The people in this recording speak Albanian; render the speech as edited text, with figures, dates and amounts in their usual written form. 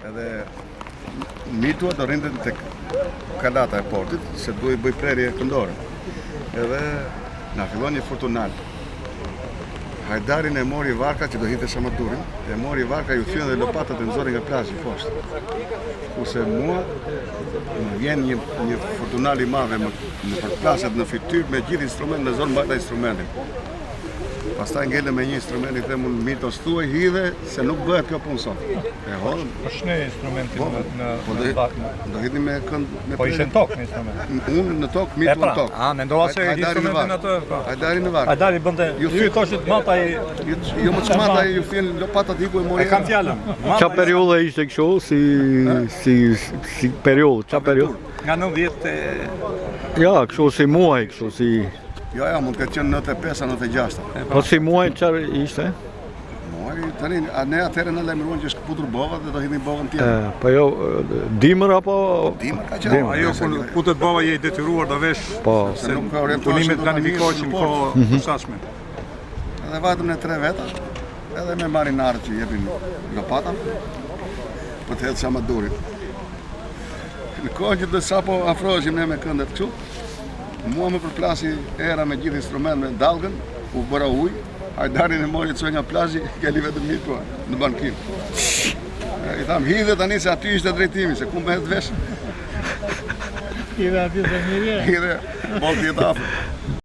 Edhe mitua do rrinte tek kalata e portit, se duhej bëj prerje këndore. Edhe na fillon një fortunal. Hajdarin e mori varka që do hinte Shamadurin, e mori varka, ju thyen dhe lopatat e nxori nga plazhi poshtë. Kurse mua më vjen një fortunal i madh më përplaset në fytyrë me gjithë instrumentin, me zonë mbajta instrumentin. Pastaj ngele me një instrument i them unë mitos thuaj hidhe se nuk bëhet kjo punë sot. E hodhëm. Po shne instrumentin në vakë. Do hidhni me kënd me. Po ishte në tokë në instrument. Unë në tokë, mitu në tokë. A mendova se instrumentin atë. Hajdari në varë. Hajdari bënte. Ju thoshit mata i jo më çmata ju thën lopatat iku e mori. E kam fjalën. Çfarë periudhe ishte kështu si periudhë, çfarë periudhë? Nga 90 Ja, kështu si muaj, kështu si. Jo, mund të qenë 95-96. Po si muaj çfarë ishte? Muaj tani ne atëherë na lajmëruan që është kaputur bova dhe do hidhin bovën tjetër. Po jo, dimër apo dimër ka qenë. ajo kur putet bova je i detyruar të vesh. Po. Se nuk ka Punimet planifikoheshin kohë posaçme. Edhe vatëm ne 3 veta, edhe me marinarët që jepin lopata, për të hedhë Shamadurin. Në kohën që të sapo afroheshim ne me këndet kështu, mua më përplasi era me gjithë instrument me dalgën, u bëra ujë, Hajdarin e mori të nga plazhi, keli vetëm mitua në bankim. I tham, hidhe tani se aty ishte drejtimi, se ku më hedhë vesh. Hidhe aty se mirje. Hidhe, bolë tjetë afër.